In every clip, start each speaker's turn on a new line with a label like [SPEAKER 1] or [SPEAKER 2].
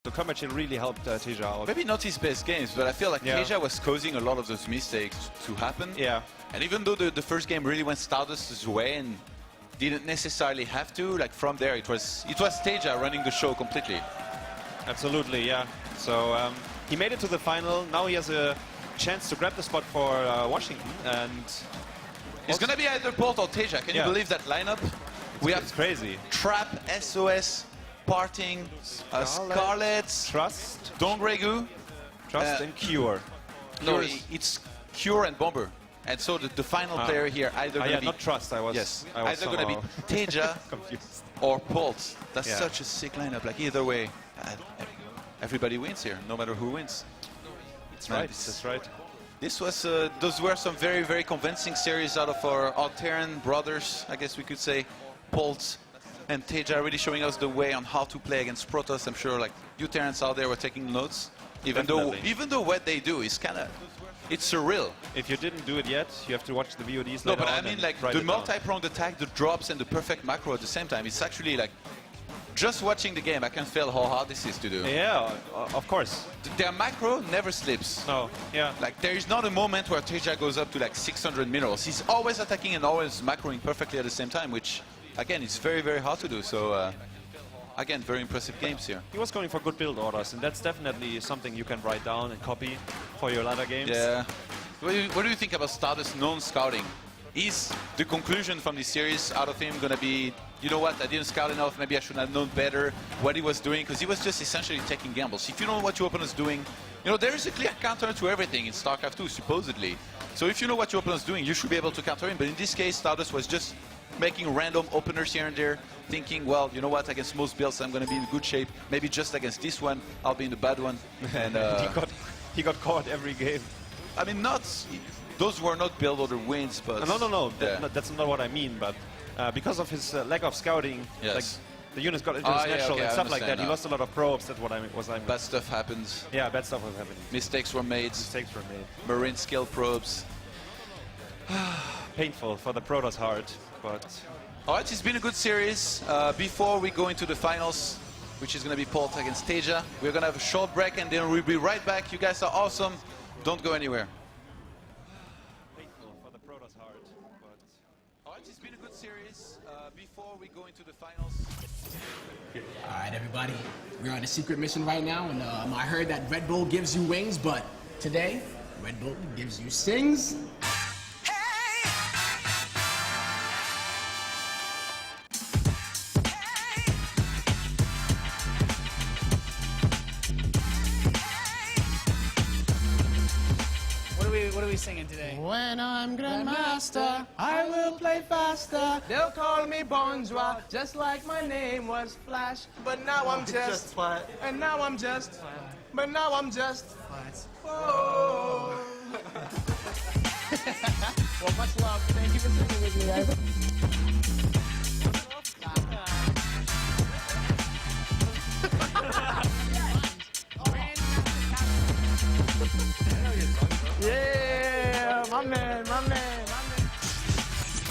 [SPEAKER 1] So Komachi really helped Teja out.
[SPEAKER 2] Maybe not his best games, but I feel like
[SPEAKER 1] Yeah.
[SPEAKER 2] Teja was causing a lot of those mistakes to happen.
[SPEAKER 1] Yeah.
[SPEAKER 2] And even though the first game really went Stardust's way and didn't necessarily have to, like from there it was Teja running the show completely.
[SPEAKER 1] Absolutely, yeah. So he made it to the final. Now he has a chance to grab the spot for Washington, and
[SPEAKER 2] It's gonna be either Bolt or Teja. Can you
[SPEAKER 1] Yeah.
[SPEAKER 2] believe that lineup? We have
[SPEAKER 1] it's crazy.
[SPEAKER 2] Trap, SOS, Parting, Scarlet,
[SPEAKER 1] Trust,
[SPEAKER 2] Dongregu.
[SPEAKER 1] Trust, and Cure.
[SPEAKER 2] No,
[SPEAKER 1] Cure is-
[SPEAKER 2] it's Cure and Bomber. And so the final player here either
[SPEAKER 1] Ah,
[SPEAKER 2] gonna
[SPEAKER 1] yeah,
[SPEAKER 2] be
[SPEAKER 1] not Trust. I was,
[SPEAKER 2] yes,
[SPEAKER 1] I was
[SPEAKER 2] either gonna be
[SPEAKER 1] somehow
[SPEAKER 2] Teja
[SPEAKER 1] confused.
[SPEAKER 2] or Bolt. That's
[SPEAKER 1] Yeah.
[SPEAKER 2] such a sick lineup. Like either way, everybody wins here, no matter who wins.
[SPEAKER 1] That's right. That's right.
[SPEAKER 2] This was those were some very, very convincing series out of our Alteran brothers, I guess we could say. Bolt and Teja really showing us the way on how to play against Protoss. I'm sure like you Terrans out there were taking notes. Even
[SPEAKER 1] Definitely.
[SPEAKER 2] though what they do is it's surreal.
[SPEAKER 1] If you didn't do it yet, you have to watch the VODs.
[SPEAKER 2] No,
[SPEAKER 1] later
[SPEAKER 2] but I
[SPEAKER 1] on
[SPEAKER 2] mean
[SPEAKER 1] and
[SPEAKER 2] like
[SPEAKER 1] write
[SPEAKER 2] the
[SPEAKER 1] it down.
[SPEAKER 2] multi-pronged attack, the drops and the perfect macro at the same time. It's actually like just watching the game, I can feel how hard this is to do.
[SPEAKER 1] Yeah, of course.
[SPEAKER 2] Their macro never slips.
[SPEAKER 1] No, yeah.
[SPEAKER 2] Like there is not a moment where Teja goes up to like 600 minerals. He's always attacking and always macroing perfectly at the same time, which again is very, very hard to do. So again, very impressive games here.
[SPEAKER 1] He was going for good build orders, and that's definitely something you can write down and copy for your latter games.
[SPEAKER 2] Yeah. What do you think about Stardust non-scouting? Is the conclusion from this series out of him going to be, you know what, I didn't scout enough, maybe I should have known better what he was doing, because he was just essentially taking gambles. If you know what your opponent's doing, you know, there is a clear counter to everything in StarCraft 2, supposedly. So if you know what your opponent's doing, you should be able to counter him. But in this case, Stardust was just making random openers here and there, thinking, well, you know what, against most builds I'm going to be in good shape. Maybe just against this one, I'll be in the bad one. And
[SPEAKER 1] he got caught every game.
[SPEAKER 2] I mean, those were not build order wins, but...
[SPEAKER 1] No.
[SPEAKER 2] Yeah.
[SPEAKER 1] That's not what I mean, but because of his lack of scouting,
[SPEAKER 2] Yes.
[SPEAKER 1] like the units got into his natural
[SPEAKER 2] okay,
[SPEAKER 1] and
[SPEAKER 2] I
[SPEAKER 1] stuff like that.
[SPEAKER 2] understand
[SPEAKER 1] He
[SPEAKER 2] now.
[SPEAKER 1] lost a lot of probes. That's what I mean.
[SPEAKER 2] Bad stuff happens.
[SPEAKER 1] Yeah, bad stuff was happening.
[SPEAKER 2] Mistakes were made.
[SPEAKER 1] Mistakes were made.
[SPEAKER 2] Marine skill probes.
[SPEAKER 1] Painful for the Protoss heart, but
[SPEAKER 2] All right, it's been a good series. Before we go into the finals, which is going to be Bolt against Teja, we're going to have a short break and then we'll be right back. You guys are awesome. Don't go anywhere.
[SPEAKER 1] painful for the Protoss heart, but
[SPEAKER 2] All right, it's been a good series. Before we go into the finals.
[SPEAKER 3] All right, everybody. We're on a secret mission right now, and I heard that Red Bull gives you wings, but today, Red Bull gives you stings.
[SPEAKER 4] What are we singing today?
[SPEAKER 3] When I'm Grandmaster, I will play faster. They'll call me Bonjour, just like my name was Flash. But now I'm just flat. And now I'm just flat. But now I'm just flat. Oh. Well, much love. Thank you for singing with me, guys. Yeah, my man, my man, my man.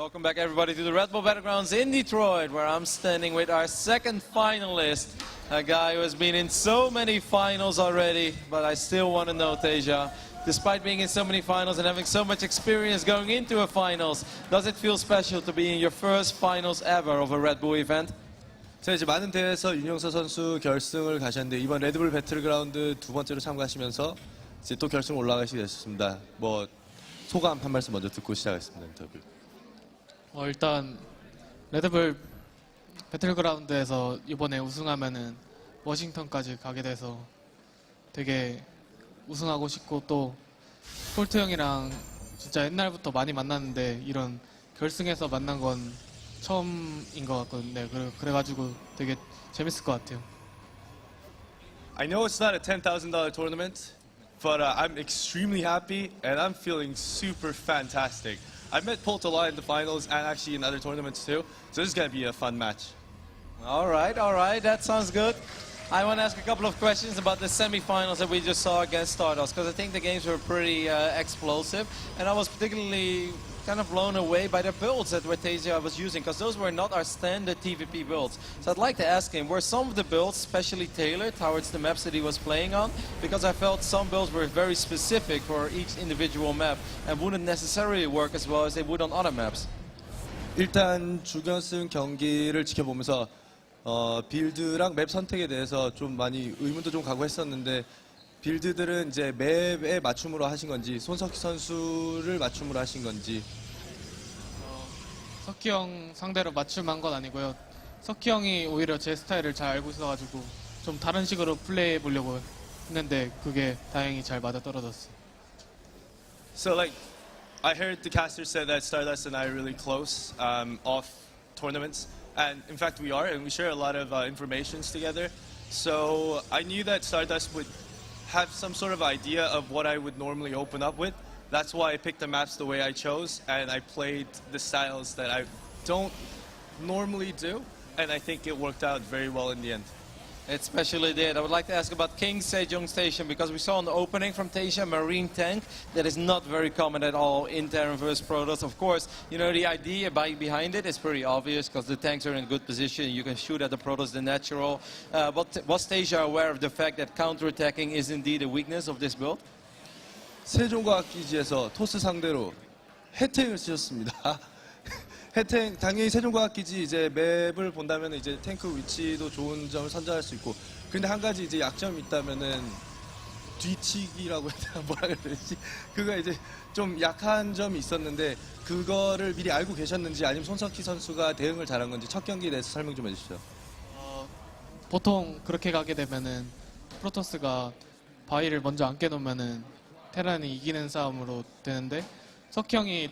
[SPEAKER 4] Welcome back, everybody, to the Red Bull Battlegrounds in Detroit, where I'm standing with our second finalist, a guy who has been in so many finals already, but I still want to know, Teja, despite being in so many finals and having so much experience going into a finals, does it feel special to be in your first finals ever of a Red Bull event?
[SPEAKER 5] 제가 이제 많은 대회에서 윤영서 선수 결승을 가셨는데 이번 레드불 배틀그라운드 두 번째로 참가하시면서 이제 또 결승 올라가시게 되셨습니다. 뭐 소감 한 말씀 먼저 듣고 시작하겠습니다. 인터뷰.
[SPEAKER 6] 일단 레드불 배틀그라운드에서 이번에 우승하면은 워싱턴까지 가게 돼서 되게 우승하고 싶고 또 폴트 형이랑 진짜 옛날부터 많이 만났는데 이런 결승에서 만난 건 처음인 것 같거든요. 그래가지고 되게 재밌을 것 같아요.
[SPEAKER 5] I know it's not a $10,000 tournament, but I'm extremely happy and I'm feeling super fantastic. I've met Polt a lot in the finals and actually in other tournaments too, so this is going to be a fun match.
[SPEAKER 4] All right, that sounds good. I want to ask a couple of questions about the semifinals that we just saw against Stardust, because I think the games were pretty explosive, and I was particularly kind of blown away by the builds that Teja was using, because those were not our standard TVP builds. So I'd like to ask him, were some of the builds specially tailored towards the maps that he was playing on? Because I felt some builds were very specific for each individual map and wouldn't necessarily work as well as they would on other maps.
[SPEAKER 5] 일단 준결승 경기를 지켜보면서 빌드랑 맵 선택에 대해서 좀 많이 의문도 좀 가고 했었는데 빌드들은 이제 맵에 맞춤으로 하신 건지 손석희 선수를 맞춤으로 하신 건지
[SPEAKER 6] 석희 형 상대로 맞춤한 건 아니고요. 석희 형이 오히려 제 스타일을 잘 알고 있어가지고 좀 다른 식으로 플레이해 보려고 했는데 그게 다행히 잘 맞아 떨어졌어요.
[SPEAKER 5] So like I heard the caster said that Stardust and I are really close off tournaments, and in fact we are, and we share a lot of informations together. So I knew that Stardust would have some sort of idea of what I would normally open up with. That's why I picked the maps the way I chose, and I played the styles that I don't normally do, and I think it worked out very well in the end.
[SPEAKER 4] It especially did. I would like to ask about King Sejong Station, because we saw in the opening from Teja Marine Tank that is not very common at all in Terran vs Protoss. Of course, you know, the idea behind it is pretty obvious because the tanks are in good position. You can shoot at the Protoss the natural. But was Teja aware of the fact that counterattacking is indeed a weakness of this build?
[SPEAKER 5] 세종과학기지에서 토스 상대로 해탱을 쓰셨습니다. 해탱 당연히 세종과학기지 이제 맵을 본다면 이제 탱크 위치도 좋은 점을 선점할 수 있고, 근데 한 가지 이제 약점이 있다면은 뒤치기라고 해야 되나 뭐라 그래야 되지? 그거 이제 좀 약한 점이 있었는데 그거를 미리 알고 계셨는지 아니면 손석희 선수가 대응을 잘한 건지 첫 경기에 대해서 설명 좀 해주시죠.
[SPEAKER 6] 보통 그렇게 가게 되면은 프로토스가 바위를 먼저 안 깨놓으면은 테란이 이기는 싸움으로 되는데 석희 형이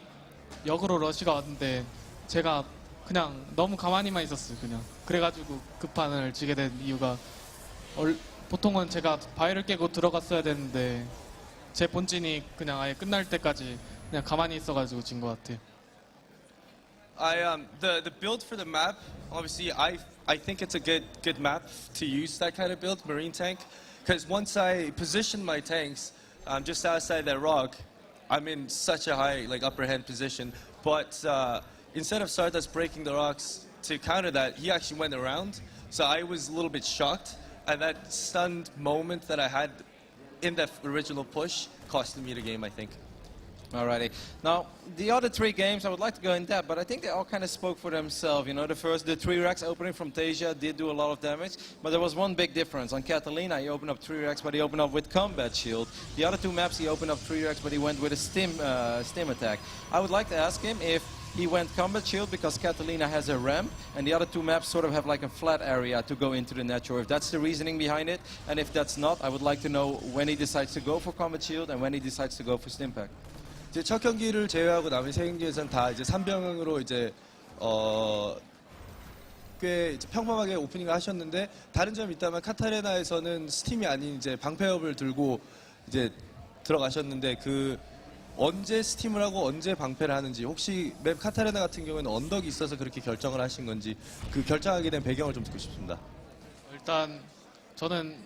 [SPEAKER 6] 역으로 러시가 왔는데 제가 그냥 너무 가만히만 있었어요. 그냥 그래가지고 급판을 지게 된 이유가 보통은 제가 바위를 깨고 들어갔어야 되는데 제 본진이 그냥 아예 끝날 때까지 그냥 가만히 있어가지고 진 것 같아요.
[SPEAKER 5] The build for the map, obviously I think it's a good map to use that kind of build, Marine Tank, because once I position my tanks just outside that rock, I'm in such a high upper hand position. But instead of Stardust breaking the rocks to counter that, he actually went around. So I was a little bit shocked, and that stunned moment that I had in that original push costed me the game, I think.
[SPEAKER 4] Alrighty. Now, the other three games, I would like to go in depth, but I think they all kind of spoke for themselves. You know, the 3 racks opening from Teja did do a lot of damage, but there was one big difference. On Catalina, he opened up 3 racks, but he opened up with Combat Shield. The other 2 maps, he opened up 3 racks, but he went with a stim attack. I would like to ask him if he went Combat Shield because Catalina has a ramp, and the other 2 maps sort of have like a flat area to go into the natural. If that's the reasoning behind it, and if that's not, I would like to know when he decides to go for Combat Shield and when he decides to go for Stim Pack.
[SPEAKER 5] 이제 첫 경기를 제외하고 남은 세 경기에서는 다 이제 3병으로 이제 꽤 이제 평범하게 오프닝을 하셨는데 다른 점이 있다면 카타레나에서는 스팀이 아닌 이제 방패업을 들고 이제 들어가셨는데 그 언제 스팀을 하고 언제 방패를 하는지 혹시 맵 카타레나 같은 경우에는 언덕이 있어서 그렇게 결정을 하신 건지 그 결정하게 된 배경을 좀 듣고 싶습니다.
[SPEAKER 6] 일단 저는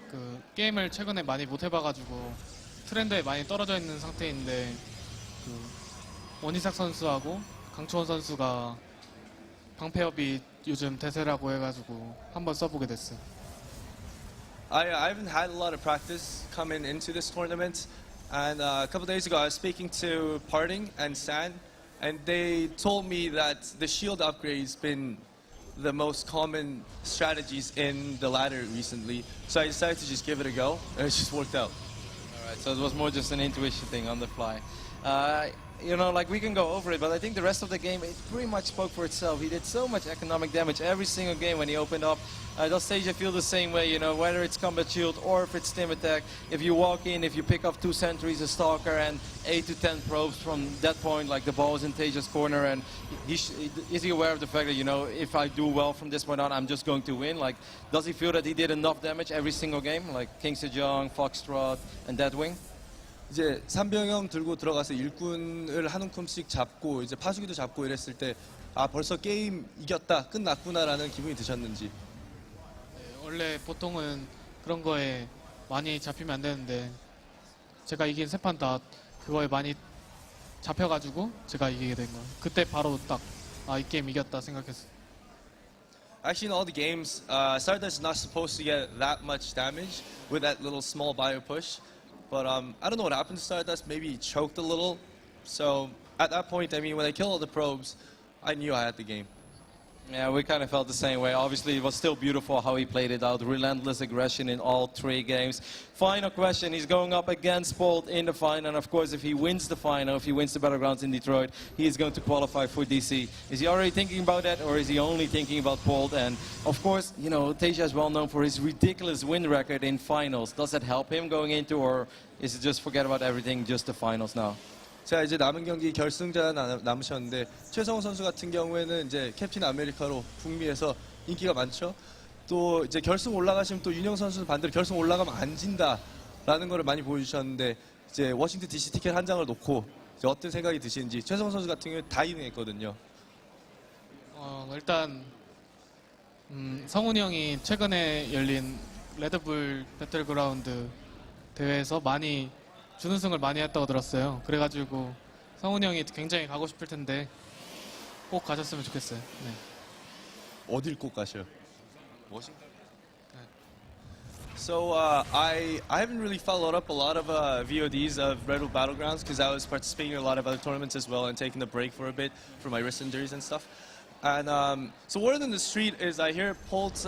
[SPEAKER 6] 그 게임을 최근에 많이 못 해봐가지고 트렌드에 많이 떨어져 있는 상태인데 그 원희삭 선수하고 강초원 선수가 방패업이 요즘 대세라고 해가지고 한번 써보게 됐어요.
[SPEAKER 5] I haven't had a lot of practice coming into this tournament, and a couple days ago I was speaking to Parting and San, and they told me that the shield upgrade's been the most common strategies in the ladder recently. So I decided to just give it a go, and it just worked out.
[SPEAKER 4] All right, so it was more just an intuition thing on the fly. You know, like we can go over it, but I think the rest of the game, it pretty much spoke for itself. He did so much economic damage every single game when he opened up. Does Tasia feel the same way, you know, whether it's combat shield or if it's stim attack? If you walk in, if you pick up 2 sentries, a stalker, and 8 to 10 probes from that point, like the ball is in Tasia's corner, and is he aware of the fact that, you know, if I do well from this point on, I'm just going to win? Like, does he feel that he did enough damage every single game, like King Sejong, Foxtrot, and Deadwing?
[SPEAKER 5] 이제 삼병형 들고 들어가서 일꾼을 한 움큼씩 잡고 이제 파수기도 잡고 이랬을 때 아 벌써 게임 이겼다 끝났구나라는 기분이 드셨는지.
[SPEAKER 6] 원래 보통은 그런 거에 많이 잡히면 안 되는데 제가 이긴 3판 다 그거에 많이 잡혀가지고 제가 이기게 된 거예요. 그때 바로 딱 이 게임 이겼다 생각했어요.
[SPEAKER 5] Actually, in all the games, Stardust is not supposed to get that much damage with that little small bio push. But I don't know what happened to Stardust. Maybe he choked a little. So at that point, I mean, when I killed all the probes, I knew I had the game.
[SPEAKER 4] Yeah, we kind of felt the same way. Obviously, it was still beautiful how he played it out. Relentless aggression in all 3 games. Final question. He's going up against Bolt in the final. And of course, if he wins the final, if he wins the Battlegrounds in Detroit, he is going to qualify for DC. Is he already thinking about that, or is he only thinking about Bolt? And of course, you know, Tasia is well known for his ridiculous win record in finals. Does that help him going into, or is it just forget about everything, just the finals now?
[SPEAKER 5] 자 이제 남은 경기 결승자 남으셨는데 최성훈 선수 같은 경우에는 이제 캡틴 아메리카로 북미에서 인기가 많죠. 또 이제 결승 올라가시면 또 윤영 선수는 반대로 결승 올라가면 안 진다라는 거를 많이 보여주셨는데 이제 워싱턴 DC 티켓 한 장을 놓고 이제 어떤 생각이 드시는지. 최성훈 선수 같은 경우에 다 이등했거든요.
[SPEAKER 6] 일단 성훈이 형이 최근에 열린 레드불 배틀그라운드 대회에서 많이 준우승을 많이 했다고 들었어요. 그래가지고 성훈이 형이 굉장히 가고 싶을 텐데 꼭 가셨으면 좋겠어요. 네.
[SPEAKER 5] 어딜 꼭 가셔요?
[SPEAKER 2] 워싱턴.
[SPEAKER 5] So I haven't really followed up a lot of VODs of Red Bull Battlegrounds because I was participating in a lot of other tournaments as well and taking a break for a bit for my wrist injuries and stuff. And so word in the street is I hear Polt's